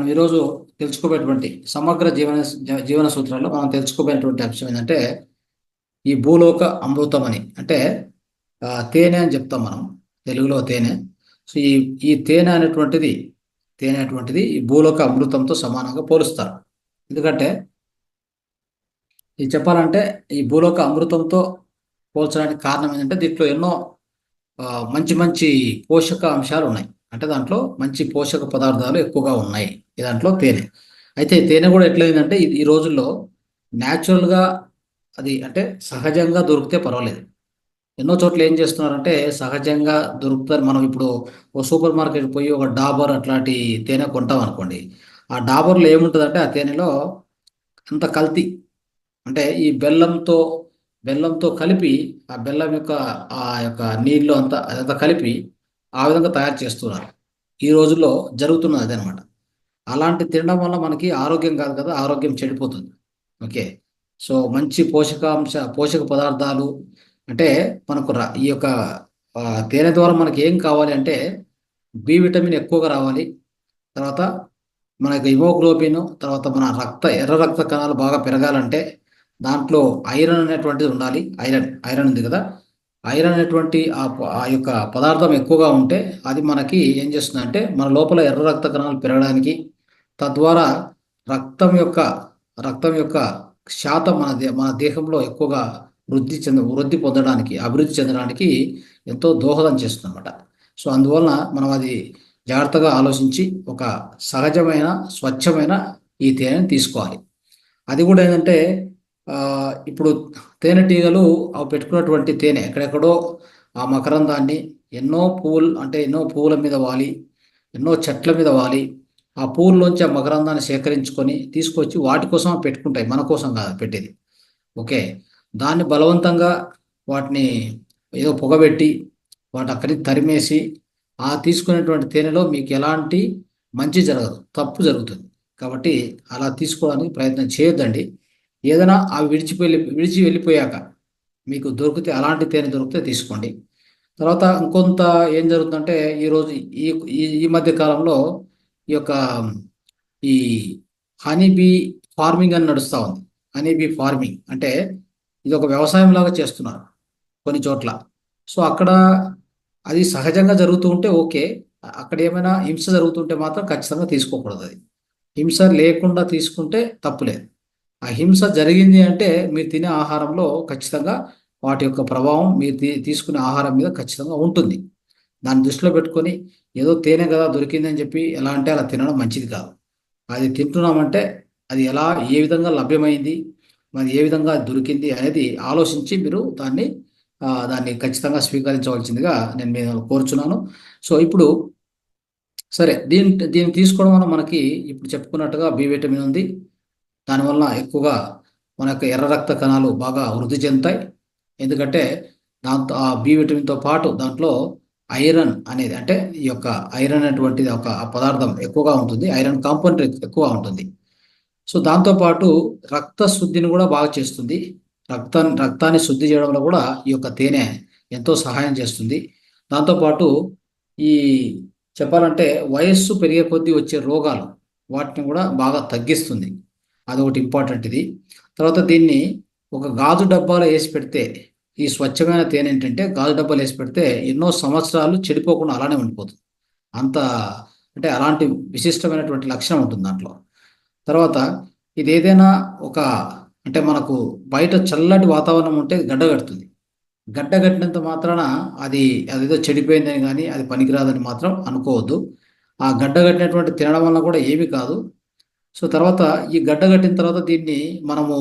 మనం ఈరోజు తెలుసుకోబోయేటువంటి సమగ్ర జీవన సూత్రాల్లో మనం తెలుసుకోబోయేటువంటి అంశం ఏంటంటే ఈ భూలోక అమృతం అని అంటే తేనె అని చెప్తాం మనం తెలుగులో తేనె. సో ఈ తేనె అనేటువంటిది ఈ భూలోక అమృతంతో సమానంగా పోలుస్తారు. ఎందుకంటే ఇది చెప్పాలంటే ఈ భూలోక అమృతంతో పోల్చడానికి కారణం ఏంటంటే దీంట్లో ఎన్నో ఆ, మంచి మంచి పోషక అంశాలు ఉన్నాయి. అంటే దాంట్లో మంచి పోషక పదార్థాలు ఎక్కువగా ఉన్నాయి ఈ దాంట్లో తేనె. అయితే ఈ తేనె కూడా ఎట్లయిందంటే ఈ రోజుల్లో న్యాచురల్గా అది అంటే సహజంగా దొరికితే పర్వాలేదు. ఎన్నో చోట్ల ఏం చేస్తున్నారంటే సహజంగా దొరుకుతారు. మనం ఇప్పుడు ఓ సూపర్ మార్కెట్ పోయి ఒక డాబర్ అట్లాంటి తేనె కొంటాం అనుకోండి. ఆ డాబర్లో ఏముంటుందంటే ఆ తేనెలో అంత కల్తీ. అంటే ఈ బెల్లంతో కలిపి ఆ బెల్లం యొక్క ఆ యొక్క నీళ్ళు అంతా అదంతా కలిపి ఆ విధంగా తయారు చేస్తున్నారు. ఈ రోజుల్లో జరుగుతున్నది అదనమాట. అలాంటి తినడం వల్ల మనకి ఆరోగ్యం కాదు కదా, ఆరోగ్యం చెడిపోతుంది. ఓకే. సో మంచి పోషక పదార్థాలు అంటే మనకు ఈ యొక్క ఆ, తేనె ద్వారా మనకి ఏం కావాలి అంటే బి విటమిన్ ఎక్కువగా రావాలి. తర్వాత మనకి హిమోగ్లోబిన్, తర్వాత మన ఎర్ర రక్త కణాలు బాగా పెరగాలంటే దాంట్లో ఐరన్ అనేటువంటిది ఉండాలి. ఐరన్ ఉంది కదా. ఐరన్ అనేటువంటి ఆ యొక్క పదార్థం ఎక్కువగా ఉంటే అది మనకి ఏం చేస్తుందంటే మన లోపల ఎర్ర రక్త కణాలు పెరగడానికి, తద్వారా రక్తం యొక్క రక్తం యొక్క శాతం మన దేహంలో ఎక్కువగా వృద్ధి పొందడానికి, అభివృద్ధి చెందడానికి ఎంతో దోహదం చేస్తుంది అనమాట. సో అందువలన మనం అది జాగ్రత్తగా ఆలోచించి ఒక సహజమైన స్వచ్ఛమైన ఈ తేనెని తీసుకోవాలి. అది కూడా ఏంటంటే ఆ, ఇప్పుడు తేనెటీగలు అవి పెట్టుకున్నటువంటి తేనె ఎక్కడెక్కడో ఆ మకరందాన్ని ఎన్నో పువ్వుల మీద వాలి, ఎన్నో చెట్ల మీద వాలి ఆ పువ్వుల్లోంచి ఆ మకరందాన్ని సేకరించుకొని తీసుకొచ్చి వాటి కోసం అవి పెట్టుకుంటాయి, మన కోసం కాదు పెట్టేది. ఓకే. దాన్ని బలవంతంగా వాటిని ఏదో పొగబెట్టి వాటి అక్కడికి తరిమేసి ఆ తీసుకునేటువంటి తేనెలో మీకు ఎలాంటి మంచి జరగదు, తప్పు జరుగుతుంది. కాబట్టి అలా తీసుకోవడానికి ప్రయత్నం చేయొద్దండి. ఏదైనా అవి విడిచి వెళ్ళిపోయాక మీకు దొరికితే, అలాంటి తేనె దొరికితే తీసుకోండి. తర్వాత ఇంకొంత ఏం జరుగుతుందంటే ఈరోజు ఈ ఈ ఈ మధ్య కాలంలో ఈ యొక్క ఈ హనీ బీ ఫార్మింగ్ అని నడుస్తూ ఉంది. హనీ బీ ఫార్మింగ్ అంటే ఇది ఒక వ్యవసాయం లాగా చేస్తున్నారు కొన్ని చోట్ల. సో అక్కడ అది సహజంగా జరుగుతూ ఉంటే ఓకే. అక్కడ ఏమైనా హింస జరుగుతుంటే మాత్రం ఖచ్చితంగా తీసుకోకూడదు. అది హింస లేకుండా తీసుకుంటే తప్పులేదు. ఆ హింస జరిగింది అంటే మీరు తినే ఆహారంలో ఖచ్చితంగా వాటి యొక్క ప్రభావం మీరు తీసుకునే ఆహారం మీద ఖచ్చితంగా ఉంటుంది. దాన్ని దృష్టిలో పెట్టుకొని ఏదో తేనె కదా దొరికిందని చెప్పి ఎలా అంటే అలా తినడం మంచిది కాదు. అది తింటున్నామంటే అది ఏ విధంగా లభ్యమైంది, మరి ఏ విధంగా అది దొరికింది అనేది ఆలోచించి మీరు దాన్ని ఖచ్చితంగా స్వీకరించవలసిందిగా నేను మీరు కోరుచున్నాను. సో ఇప్పుడు సరే, దీన్ని తీసుకోవడం వల్ల మనకి ఇప్పుడు చెప్పుకున్నట్టుగా బి విటమిన్ ఉంది. దానివల్ల ఎక్కువగా మన యొక్క ఎర్ర రక్త కణాలు బాగా వృద్ధి చెందుతాయి. ఎందుకంటే దాంతో ఆ బి విటమిన్తో పాటు దాంట్లో ఐరన్ అనేది అంటే ఈ యొక్క ఐరన్ అనేటువంటిది ఒక ఆ పదార్థం ఎక్కువగా ఉంటుంది. ఐరన్ కాంపౌండ్ ఎక్కువ ఉంటుంది. సో దాంతోపాటు రక్త శుద్ధిని కూడా బాగా చేస్తుంది. రక్తాన్ని శుద్ధి చేయడంలో కూడా ఈ యొక్క తేనె ఎంతో సహాయం చేస్తుంది. దాంతోపాటు ఈ చెప్పాలంటే వయస్సు పెరిగే కొద్దీ వచ్చే రోగాలు వాటిని కూడా బాగా తగ్గిస్తుంది. అదొకటి ఇంపార్టెంట్ ఇది. తర్వాత దీన్ని ఒక గాజు డబ్బాలో వేసి పెడితే, ఈ స్వచ్ఛమైన తేనె ఏంటంటే గాజు డబ్బాలు వేసి పెడితే ఎన్నో సంవత్సరాలు చెడిపోకుండా అలానే ఉండిపోతుంది. అంత అంటే అలాంటి విశిష్టమైనటువంటి లక్షణం ఉంటుంది దాంట్లో. తర్వాత ఇది ఏదైనా ఒక అంటే మనకు బయట చల్లటి వాతావరణం ఉంటే గడ్డ కడుతుంది. గడ్డ కట్టినంత మాత్రాన అది అదేదో చెడిపోయిందని కానీ అది పనికిరాదని మాత్రం అనుకోవద్దు. ఆ గడ్డ కట్టినటువంటి తినడం వల్ల కూడా ఏమీ కాదు. సో తర్వాత ఈ గడ్డ కట్టిన తర్వాత దీన్ని మనము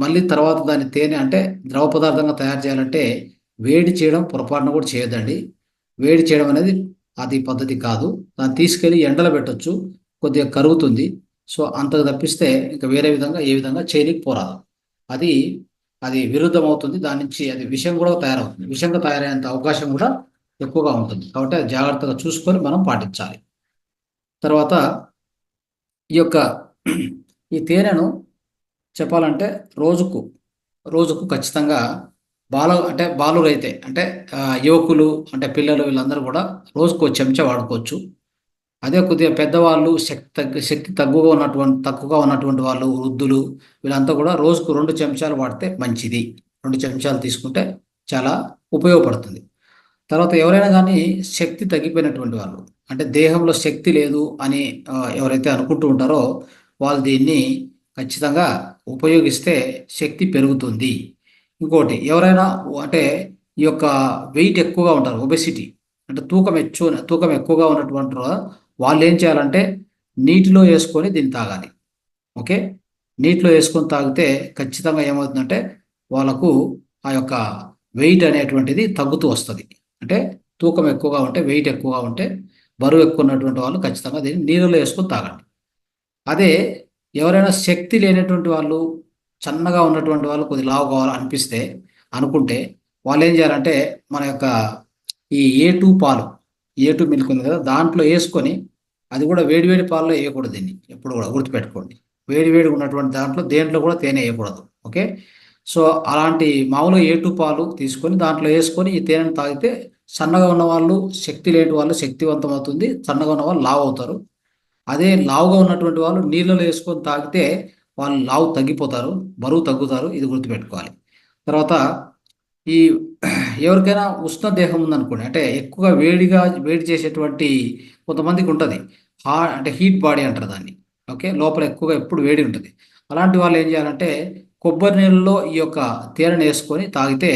మళ్ళీ తర్వాత దాన్ని తేనె అంటే ద్రవ పదార్థంగా తయారు చేయాలంటే వేడి చేయడం పొరపాటున కూడా చేయొద్దండి. వేడి చేయడం అనేది అది పద్ధతి కాదు. దాన్ని తీసుకెళ్ళి ఎండలో పెట్టొచ్చు, కొద్దిగా కరుగుతుంది. సో అంతకు తప్పిస్తే ఇంకా వేరే విధంగా ఏ విధంగా చేయనికి పోరాదు. అది అది విరుద్ధం అవుతుంది. దాని నుంచి అది విషం కూడా తయారవుతుంది. విషంగా తయారయ్యేంత అవకాశం కూడా ఎక్కువగా ఉంటుంది. కాబట్టి అది జాగ్రత్తగా చూసుకొని మనం పాటించాలి. తర్వాత ఈ యొక్క ఈ తేనెను చెప్పాలంటే రోజుకు రోజుకు ఖచ్చితంగా బాలురైతే అంటే యువకులు అంటే పిల్లలు వీళ్ళందరూ కూడా రోజుకు ఒక చెంచా వాడుకోవచ్చు. అదే కొద్దిగా పెద్దవాళ్ళు శక్తి తక్కువగా ఉన్నటువంటి వాళ్ళు, వృద్ధులు, వీళ్ళంతా కూడా రోజుకు 2 చెంచాలు వాడితే మంచిది. 2 చెంచాలు తీసుకుంటే చాలా ఉపయోగపడుతుంది. తర్వాత ఎవరైనా కానీ శక్తి తగ్గిపోయినటువంటి వాళ్ళు, అంటే దేహంలో శక్తి లేదు అని ఎవరైతే అనుకుంటూ ఉంటారో వాళ్ళు దీన్ని ఖచ్చితంగా ఉపయోగిస్తే శక్తి పెరుగుతుంది. ఇంకోటి ఎవరైనా అంటే ఈ యొక్క వెయిట్ ఎక్కువగా ఉంటారు, ఒబెసిటీ అంటే తూకం ఎక్కువగా ఉన్నటువంటి వాళ్ళు ఏం చేయాలంటే నీటిలో వేసుకొని దీన్ని తాగాలి. ఓకే, నీటిలో వేసుకొని తాగితే ఖచ్చితంగా ఏమవుతుందంటే వాళ్ళకు ఆ యొక్క వెయిట్ అనేటువంటిది తగ్గుతూ వస్తుంది. అంటే తూకం ఎక్కువగా ఉంటే, వెయిట్ ఎక్కువగా ఉంటే, బరువు ఎక్కువ ఉన్నటువంటి వాళ్ళు ఖచ్చితంగా దీన్ని నీళ్ళలో వేసుకొని తాగండి. అదే ఎవరైనా శక్తి లేనటువంటి వాళ్ళు, సన్నగా ఉన్నటువంటి వాళ్ళు, కొద్ది లావు కావాలి అనిపిస్తే అనుకుంటే వాళ్ళు ఏం చేయాలంటే మన యొక్క ఈ పాలు, మిల్క్ ఉంది కదా, దాంట్లో వేసుకొని, అది కూడా వేడివేడి పాలలో వేయకూడదు, దీన్ని ఎప్పుడు కూడా గుర్తుపెట్టుకోండి. వేడివేడి ఉన్నటువంటి దేంట్లో కూడా తేనె వేయకూడదు. ఓకే, సో అలాంటి మామూలు పాలు తీసుకొని దాంట్లో వేసుకొని ఈ తేనెను తాగితే సన్నగా ఉన్న వాళ్ళు, శక్తి లేని వాళ్ళు శక్తివంతం అవుతుంది, సన్నగా ఉన్న వాళ్ళు లావు అవుతారు. అదే లావుగా ఉన్నటువంటి వాళ్ళు నీళ్ళలో వేసుకొని తాగితే వాళ్ళు లావు తగ్గిపోతారు, బరువు తగ్గుతారు. ఇది గుర్తుపెట్టుకోవాలి. తర్వాత ఈ ఎవరికైనా ఉష్ణ దేహం ఉందనుకోండి, అంటే ఎక్కువగా వేడి చేసేటువంటి కొంతమందికి ఉంటుంది, అంటే హీట్ బాడీ అంటారు దాన్ని. ఓకే, లోపల ఎక్కువగా ఎప్పుడు వేడి ఉంటుంది. అలాంటి వాళ్ళు ఏం చేయాలంటే కొబ్బరి నీళ్ళలో ఈ యొక్క తేనెను వేసుకొని తాగితే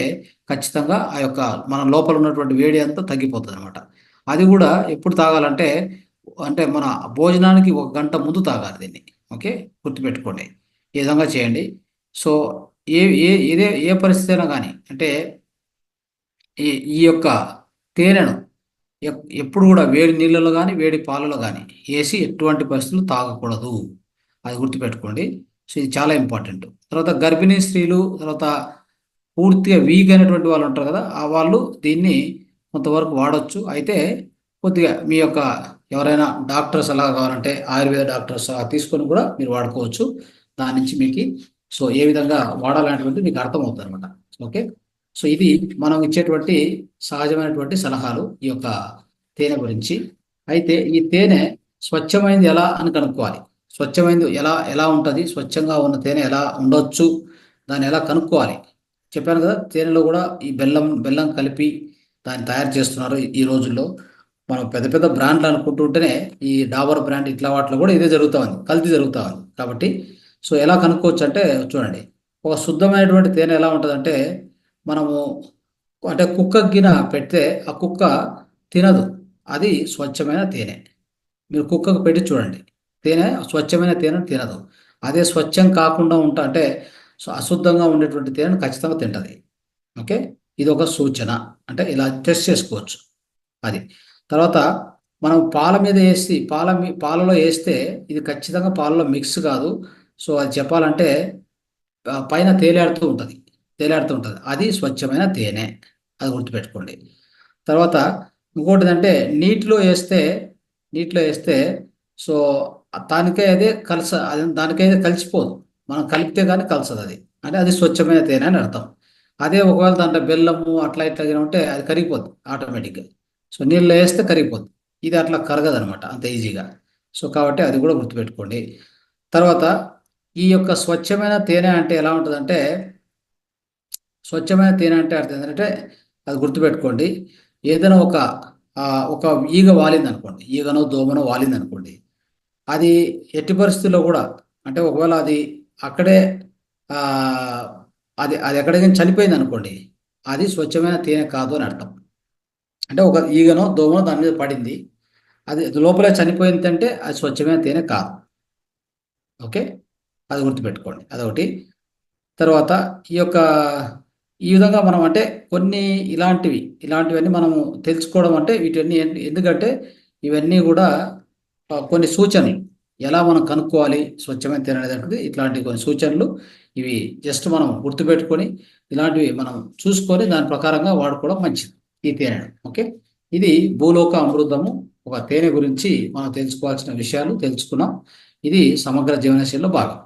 ఖచ్చితంగా ఆ యొక్క మన లోపల ఉన్నటువంటి వేడి అంతా తగ్గిపోతుంది అనమాట. అది కూడా ఎప్పుడు తాగాలంటే, అంటే మన భోజనానికి 1 గంట ముందు తాగాలి దీన్ని. ఓకే, గుర్తుపెట్టుకోండి. ఈ విధంగా చేయండి. సో ఏ పరిస్థితి అయినా కానీ, అంటే ఈ ఈ యొక్క తేనెను ఎప్పుడు కూడా వేడి నీళ్ళలో కానీ, వేడి పాలలో కానీ వేసి ఎటువంటి పరిస్థితులు తాగకూడదు. అది గుర్తుపెట్టుకోండి. సో ఇది చాలా ఇంపార్టెంట్. తర్వాత గర్భిణీ స్త్రీలు, తర్వాత పూర్తిగా వీక్ అయినటువంటి వాళ్ళు ఉంటారు కదా, ఆ వాళ్ళు దీన్ని కొంతవరకు వాడచ్చు. అయితే కొద్దిగా మీ యొక్క ఎవరైనా డాక్టర్స్ అలా కావాలంటే ఆయుర్వేద డాక్టర్స్ తీసుకొని కూడా మీరు వాడుకోవచ్చు. దాని నుంచి మీకు సో ఏ విధంగా వాడాలనేటువంటి మీకు అర్థమవుతుంది అనమాట. ఓకే, సో ఇది మనం ఇచ్చేటువంటి సహజమైనటువంటి సలహాలు ఈ యొక్క తేనె గురించి. అయితే ఈ తేనె స్వచ్ఛమైనది ఎలా అని కనుక్కోవాలి. స్వచ్ఛమైనది ఎలా ఎలా ఉంటుంది, స్వచ్ఛంగా ఉన్న తేనె ఎలా ఉండొచ్చు, దాన్ని ఎలా కనుక్కోవాలి. చెప్పాను కదా, తేనెలో కూడా ఈ బెల్లం కలిపి దాన్ని తయారు చేస్తున్నారు ఈ రోజుల్లో. మనం పెద్ద పెద్ద బ్రాండ్లు అనుకుంటుంటేనే ఈ డాబర్ బ్రాండ్ ఇట్లా వాటిలో కూడా ఇదే జరుగుతూ ఉంది, కల్తీ జరుగుతూ ఉంది. కాబట్టి సో ఎలా కనుక్కోవచ్చు అంటే చూడండి, ఒక శుద్ధమైనటువంటి తేనె ఎలా ఉంటుందంటే, మనము అంటే కుక్క గిన పెడితే ఆ కుక్క తినదు, అది స్వచ్ఛమైన తేనె. మీరు కుక్కకు పెట్టి చూడండి, తేనె స్వచ్ఛమైన తేనె తినదు. అదే స్వచ్ఛం కాకుండా అంటే అశుద్ధంగా ఉండేటువంటి తేనెను ఖచ్చితంగా తింటుంది. ఓకే, ఇది ఒక సూచన, అంటే ఇలా టెస్ట్ చేసుకోవచ్చు. అది తర్వాత మనం పాల మీద వేసి పాలలో వేస్తే ఇది ఖచ్చితంగా పాలలో మిక్స్ కాదు. సో అది చెప్పాలంటే పైన తేలాడుతూ ఉంటుంది, అది స్వచ్ఛమైన తేనె. అది గుర్తుపెట్టుకోండి. తర్వాత ఇంకోటి అంటే నీటిలో వేస్తే సో దానికైతే కలిసిపోదు. మనం కలిపితే కానీ కలసదు అది, అంటే అది స్వచ్ఛమైన తేనె అని అర్థం. అదే ఒకవేళ దాంట్లో బెల్లము అట్లా ఇట్లా ఉంటే అది కరిగిపోద్ది ఆటోమేటిక్గా. సో నీళ్ళు వేస్తే కరిగిపోద్ది, ఇది అట్లా కరగదనమాట అంత ఈజీగా. సో కాబట్టి అది కూడా గుర్తుపెట్టుకోండి. తర్వాత ఈ యొక్క స్వచ్ఛమైన తేనె అంటే ఎలా ఉంటుందంటే, స్వచ్ఛమైన తేనె అంటే అర్థం ఏంటంటే, అది గుర్తుపెట్టుకోండి. ఏదైనా ఒక ఈగ వాలింది అనుకోండి, ఈగనో దోమనో వాలింది అనుకోండి, అది ఎట్టి పరిస్థితుల్లో కూడా, అంటే ఒకవేళ అది అక్కడే ఆ, అది అది ఎక్కడికైనా చనిపోయింది అనుకోండి, అది స్వచ్ఛమైన తేనె కాదు అని అర్థం. అంటే ఒక ఈగనో దోమనో దాని మీద పడింది, అది లోపలే చనిపోయింది అంటే అది స్వచ్ఛమైన తేనె కాదు. ఓకే, అది గుర్తుపెట్టుకోండి, అదొకటి. తర్వాత ఈ విధంగా మనం అంటే కొన్ని ఇలాంటివన్నీ మనము తెలుసుకోవడం అంటే వీటివన్నీ ఎందుకంటే ఇవన్నీ కూడా కొన్ని సూచనలు, ఎలా మనం కనుక్కోవాలి స్వచ్ఛమైన తేనె అనేది, ఇట్లాంటి కొన్ని సూచనలు. ఇవి జస్ట్ మనం గుర్తుపెట్టుకొని ఇలాంటివి మనం చూసుకొని దాని ప్రకారంగా వాడుకోవడం మంచిది ఈ తేనెను. ఓకే, ఇది భూలోక అమృతము, ఒక తేనె గురించి మనం తెలుసుకోవాల్సిన విషయాలు తెలుసుకున్నాం. ఇది సమగ్ర జీవనశైలిలో భాగం.